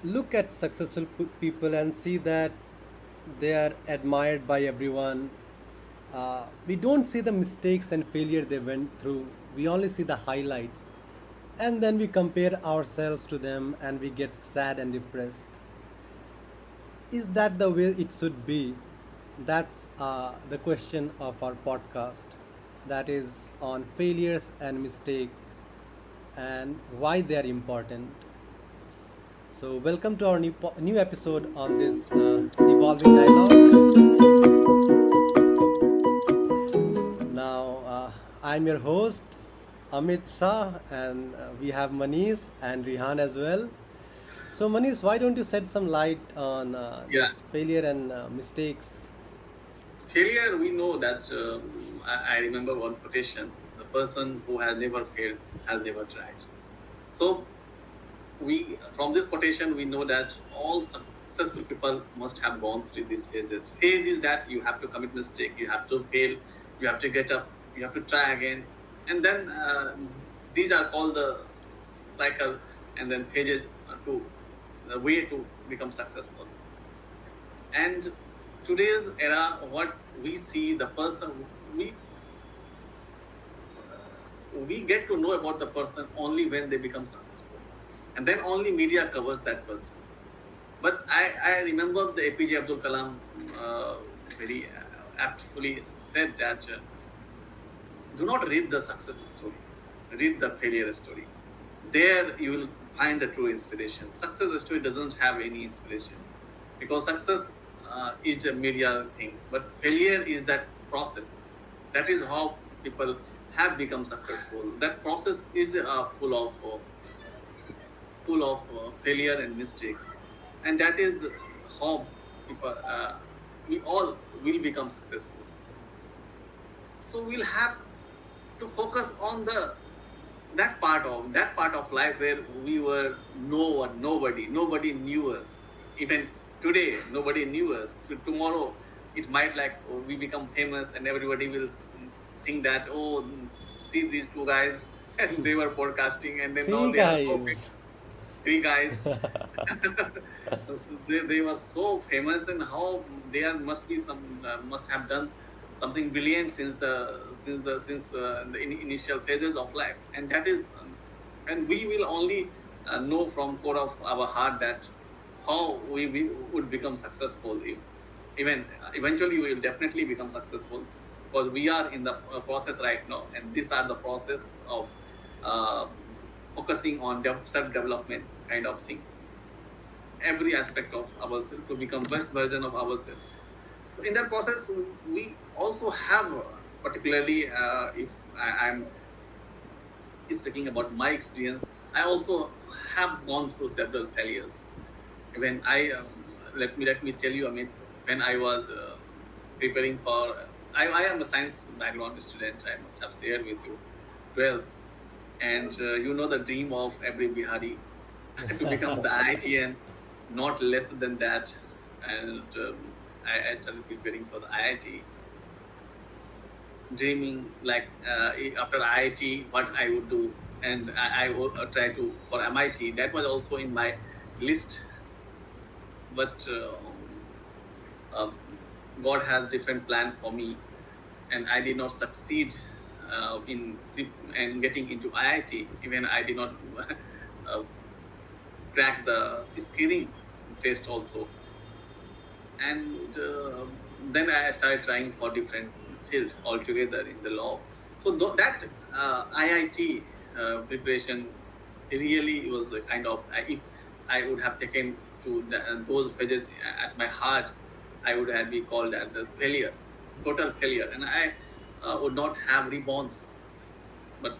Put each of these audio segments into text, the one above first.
look at successful people and see that they are admired by everyone. We don't see the mistakes and failure they went through. We only see the highlights. And then we compare ourselves to them and we get sad and depressed. Is that the way it should be? That's the question of our podcast. That is on failures and mistake and why they are important. So, welcome to our new episode on this evolving dialogue. Now, I'm your host, Amit Shah, and we have Manish and Rihan as well. So, Manish, why don't you shed some light on Yeah, this failure and mistakes? failure, we know that I remember one quotation: the person who has never failed has never tried. So, from this quotation, we know that all successful people must have gone through these phases. Phase is that you have to commit mistake, you have to fail, you have to get up, you have to try again. And then these are called the cycle, and then phases to the way to become successful. And today's era, what we see, the person we we get to know about the person only when they become successful, and then only media covers that person. But I remember the APJ Abdul Kalam very aptfully said that do not read the success story, read the failure story. There you will find the true inspiration. Success story doesn't have any inspiration because success is a media thing, but failure is that process. That is how people have become successful. That process is full of failure and mistakes, and that is how people we all will become successful. So we'll have to focus on the that part of life where we were no one, nobody knew us. Even today, nobody knew us. Tomorrow, it might like we become famous and everybody will think that see these two guys and they were podcasting and then now Three they are so big. guys. Three guys. So they were so famous, and how there must be some must have done something brilliant since the initial phases of life, and that is and we will only know from core of our heart that how we would become successful. Even eventually we will definitely become successful because we are in the process right now, and these are the process of uh, focusing on self development kind of thing, every aspect of ourselves to become best version of ourselves. So in that process, we also have, particularly if I'm speaking about my experience, I also have gone through several failures. When I let me tell you, I mean, when I was preparing for, I am a science background student. I must have shared with you, 12th, and you know the dream of every Bihari to become the IITN, not less than that. And I started preparing for the IIT, dreaming like after IIT what I would do, and I would try to for MIT. That was also in my list, but uh, God has different plan for me, and I did not succeed in and getting into IIT. Even I did not uh, crack the screening test also, and then I started trying for different fields altogether in the law. So that IIT preparation really was a kind of if I would have taken to those phases at my heart, I would have been called as the failure, total failure, and I would not have rebounds, but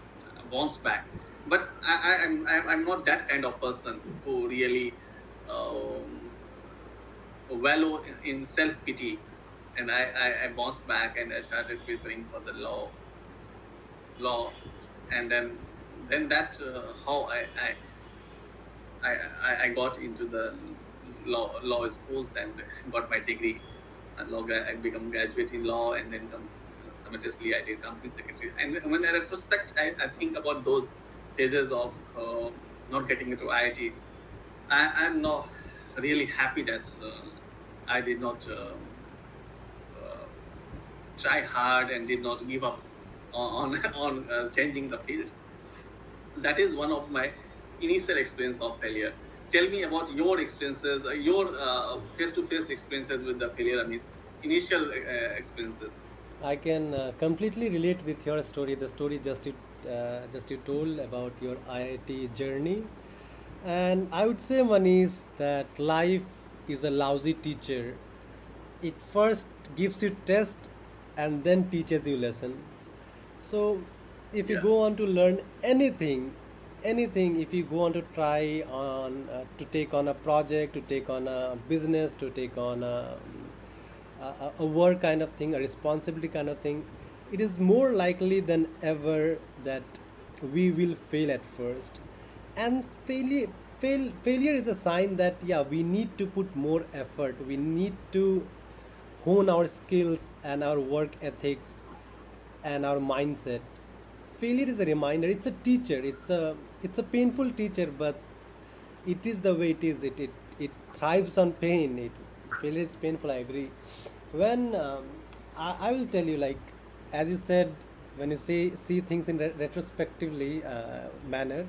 bounce back. But I'm not that kind of person who really um, wallow in self pity, and I bounced back and I started preparing for the law, and then that how I got into the law schools and got my degree. And I become graduate in law, and then simultaneously I did company secretary. And when I retrospect, I think about those phases of not getting into IIT. I'm not really happy that I did not uh, try hard and did not give up on on changing the field. That is one of my initial experience of failure. Tell me about your experiences, your face-to-face experiences with the failure. I mean, initial experiences. I can completely relate with your story, the story just you told about your IIT journey. And I would say, Manish, that life is a lousy teacher. It first gives you test and then teaches you lesson. So if you Yeah, go on to learn anything, if you go on to try on to take on a project, to take on a business, to take on a work kind of thing, a responsibility kind of thing, it is more likely than ever that we will fail at first. And failure is a sign that, yeah, we need to put more effort. We need to hone our skills and our work ethics and our mindset. Failure is a reminder. It's a teacher. It's a painful teacher, but it is the way it is. It thrives on pain. Failure is painful. I agree. When I will tell you, like, as you said, when you see things in retrospectively manner,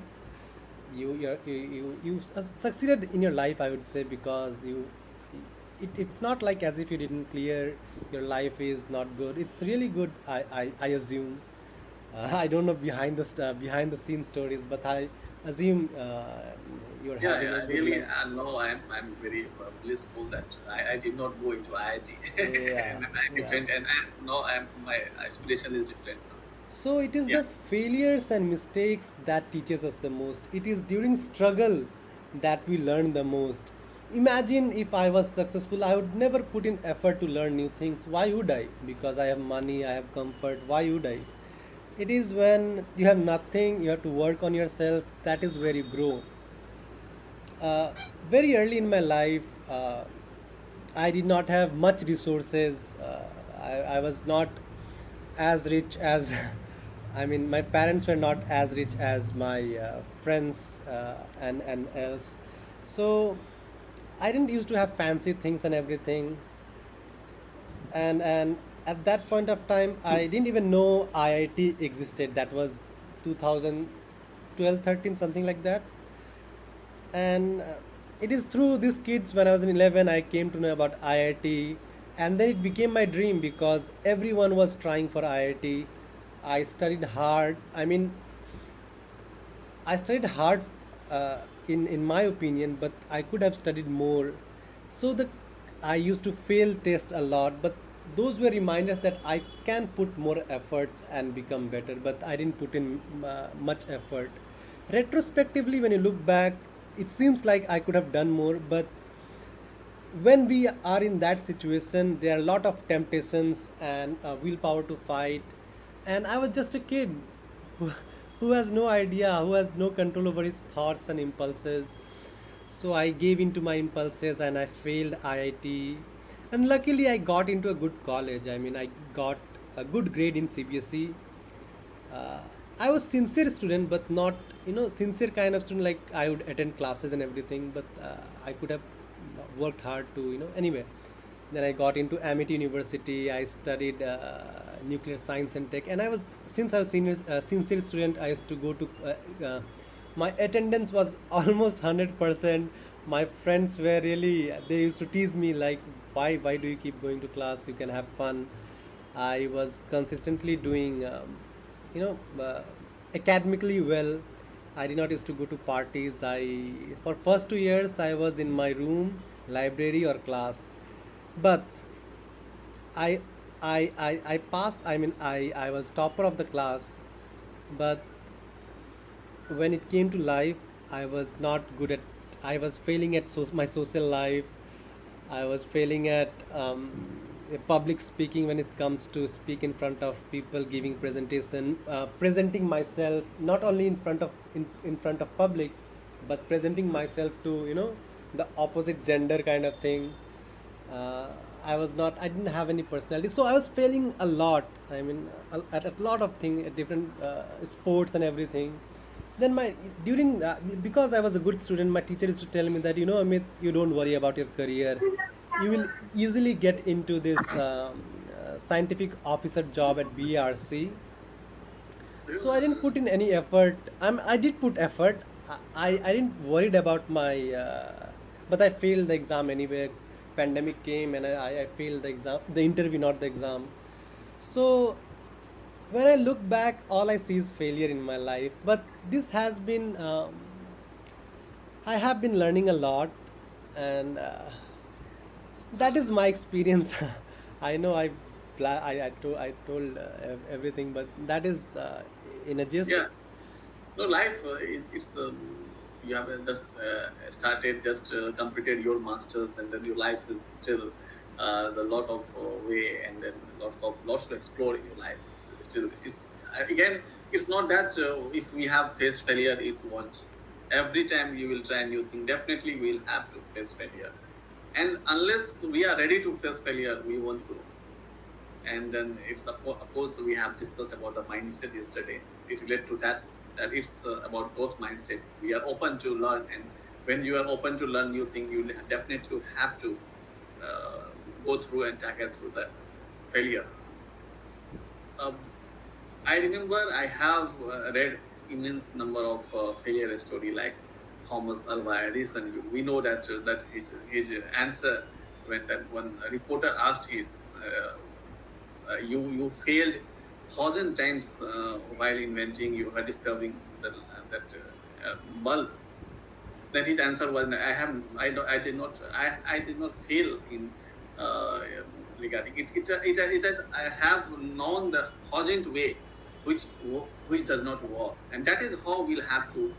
you succeeded in your life. I would say, because it's not like as if you didn't clear, your life is not good. It's really good. I assume. I don't know behind the scene stories, but I assume you're yeah, having a yeah. good Really, life. no, I'm very blissful that I did not go into IIT, Yeah, and I'm yeah. different, and no, my aspiration is different now. So it is Yeah, the failures and mistakes that teaches us the most. It is during struggle that we learn the most. Imagine if I was successful, I would never put in effort to learn new things. Why would I? Because I have money, I have comfort. Why would I? It is when you have nothing, you have to work on yourself. That is where you grow. uh, very early in my life, I did not have much resources. I was not as rich as, I mean, my parents were not as rich as my friends and else. So I didn't used to have fancy things and everything. And at that point of time, I didn't even know IIT existed. That was 2012, 13, something like that. And it is through these kids, when I was in 11, I came to know about IIT. And then it became my dream because everyone was trying for IIT. I studied hard. I mean, I studied hard, in my opinion, but I could have studied more. So the I used to fail test a lot, but those were reminders that I can put more efforts and become better. But I didn't put in much effort. Retrospectively, when you look back, it seems like I could have done more. But when we are in that situation, there are a lot of temptations and willpower to fight. And I was just a kid who, who has no idea, who has no control over his thoughts and impulses. So I gave in to my impulses and I failed IIT. And luckily, I got into a good college. I mean, I got a good grade in CBSE. uh, I was sincere student, but not, sincere kind of student, like I would attend classes and everything. But I could have worked hard to, anyway. Then I got into Amity University. I studied nuclear science and tech, and since I was sincere student, I used to go to. My attendance was almost 100%. My friends were really, they used to tease me like, why do you keep going to class? You can have fun. I was consistently doing, you know, academically well. I did not used to go to parties. For first 2 years, I was in my room, library or class. But I, I passed. I mean, I was topper of the class. But when it came to life, I was not good at. I was failing at my social life. I was failing at public speaking when it comes to speak in front of people, giving presentation, presenting myself not only in front of public, but presenting myself to, the opposite gender kind of thing. Uh, I was not. I didn't have any personality, so I was failing a lot. I mean, at a lot of things, at different sports and everything. then my during because I was a good student, my teacher used to tell me that, Amit, you don't worry about your career. You will easily get into this scientific officer job at BRC. So I didn't put in any effort. I did put effort. I didn't worried about but I failed the exam anyway. Pandemic came and I failed the exam, the interview, not the exam. So when I look back, all I see is failure in my life. But this has been, I have been learning a lot, and that is my experience. I know I told everything, but that is in a gist. Yeah. No, life, it's you have just started, just completed your masters, and then your life is still the lot of way, and then lots to explore in your life. It's still, again, it's not that if we have faced failure, it won't. Every time you will try a new thing, definitely we will have to face failure, and unless we are ready to face failure, we won't grow. And then it's of course we have discussed about the mindset yesterday. It related to that, that it's about growth mindset. We are open to learn, and when you are open to learn new thing, you definitely have to uh, go through and tackle through the failure. um, I remember I have read immense number of failure story like Thomas Alva Edison. We know that his answer when that one reporter asked his you failed 1,000 times while inventing, you are discovering that bulb. Then his answer was, I did not, I did not fail in uh, regarding it. I have known the 1,000th way which does not work, and that is how we'll have to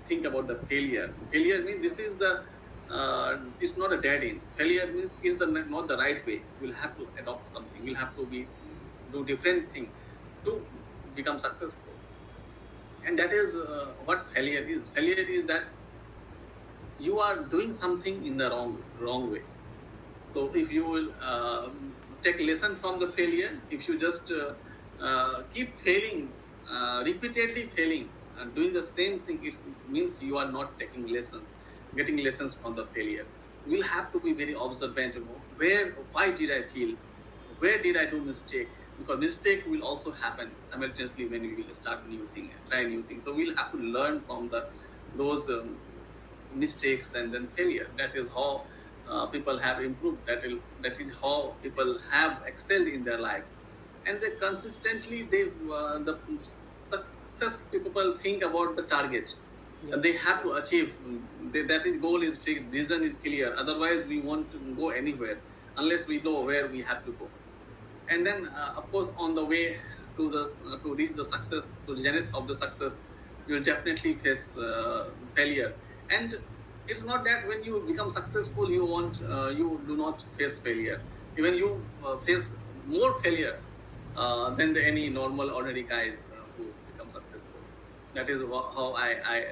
think about the failure. Failure means this is the it's not a dead end. Failure means is the not the right way. We'll have to adopt something. We'll have to be do different thing to become successful, and that is what failure is. Failure is that you are doing something in the wrong way. So if you will take lesson from the failure, if you just keep failing, repeatedly failing, and doing the same thing, it means you are not taking lessons, getting lessons from the failure. We'll have to be very observant. Why did I fail? Where did I do mistake? Because mistake will also happen simultaneously when we will start new thing, try new things. So we'll have to learn from those mistakes and then failure. That is how people have improved. That is how people have excelled in their life, and they consistently the success people think about the target. Yeah. They have to achieve. That is goal is fixed. Vision is clear. Otherwise, we won't go anywhere unless we know where we have to go. And then of course on the way to reach the success, to the zenith of the success, you will definitely face failure. And it's not that when you become successful you do not face failure. Even you face more failure than any normal ordinary guys who become successful. That is how I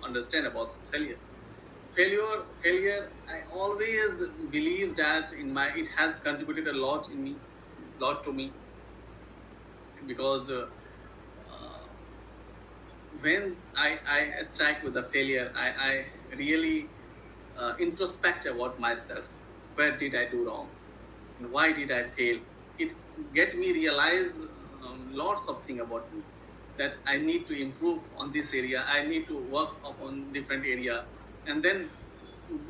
understand about failure. Failure, I always believe that it has contributed a lot to me, because uh, when I strike with the failure, I really introspect about myself. Where did I do wrong? And why did I fail? It get me realize lots of things about me, that I need to improve on this area. I need to work upon different area, and then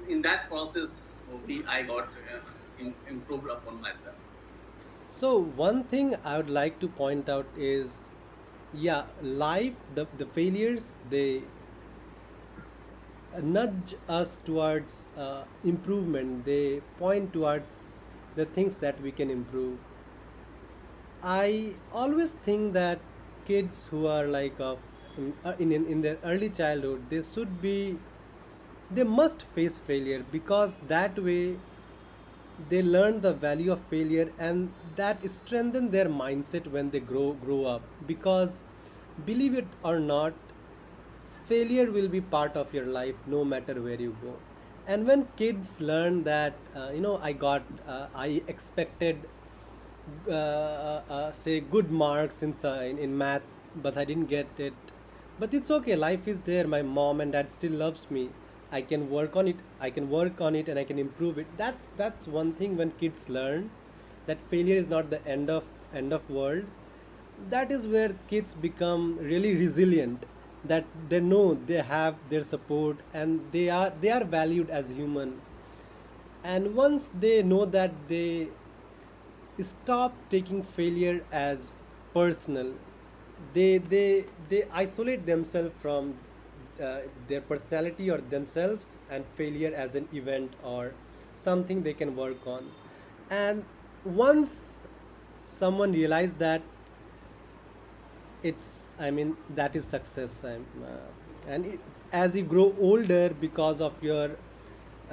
in that process, I got improved upon myself. So one thing I would like to point out is, yeah, life, the failures, they nudge us towards improvement. They point towards the things that we can improve. I always think that kids who are like in their early childhood, they must face failure, because that way they learn the value of failure, and that strengthen their mindset when they grow up. Because believe it or not, failure will be part of your life no matter where you go. And when kids learn that, I expected say good marks in math, but I didn't get it, But it's okay, life is there, my mom and dad still loves me. I can work on it, and I can improve it. That's one thing when kids learn that failure is not the end of world. That is where kids become really resilient, that they know they have their support and they are valued as human. And once they know that, they stop taking failure as personal. They isolate themselves from their personality or themselves, and failure as an event or something they can work on. And once someone realizes that, that is success. As you grow older, because of your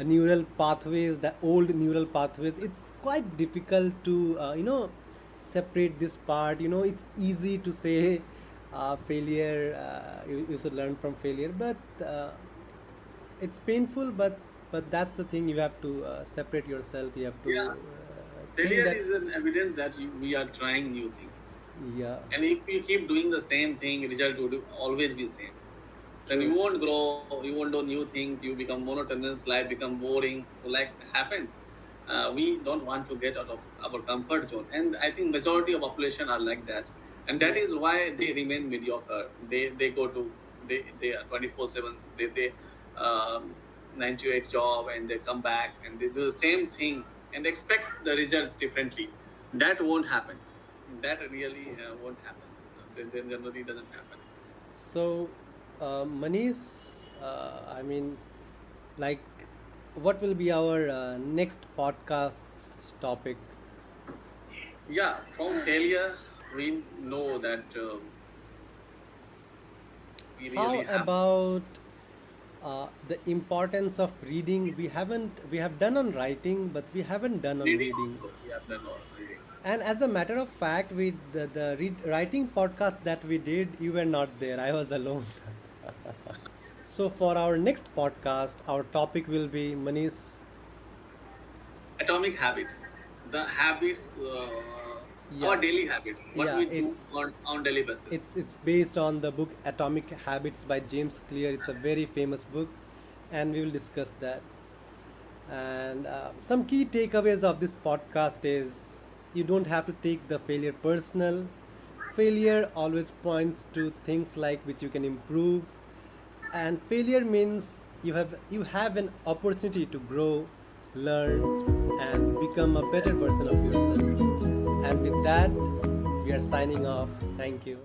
neural pathways, the old neural pathways, it's quite difficult to separate this part. It's easy to say failure, you should learn from failure, but it's painful. But that's the thing, you have to separate yourself, you have to Yeah, think failure that. is an evidence that we are trying new things. Yeah, And if you keep doing the same thing, result would always be same. Then you true. won't grow, you won't do new things, you become monotonous, life become boring. So like happens. We don't want to get out of our comfort zone. And I think majority of population are like that. And that is why they remain mediocre. They go to they are 24/7, they 9 to 8 job, and they come back and they do the same thing and expect the result differently. That won't happen. That really won't happen. Then generally doesn't happen. So, Manish, like, what will be our next podcast topic? Yeah, from failure, we know that we really How have. about the importance of reading? We have done on writing, but we haven't done on Reading reading. also. We have done all reading. And as a matter of fact, writing podcast that we did, you were not there. I was alone. So for our next podcast, our topic will be Manish. Atomic habits. The habits, our Yeah, daily habits, what yeah. we do on daily basis. It's based on the book Atomic Habits by James Clear. It's a very famous book, and we will discuss that. And some key takeaways of this podcast is, you don't have to take the failure personal. Failure always points to things like which you can improve, and failure means you have an opportunity to grow, learn, and become a better version of yourself. And with that, we are signing off. Thank you.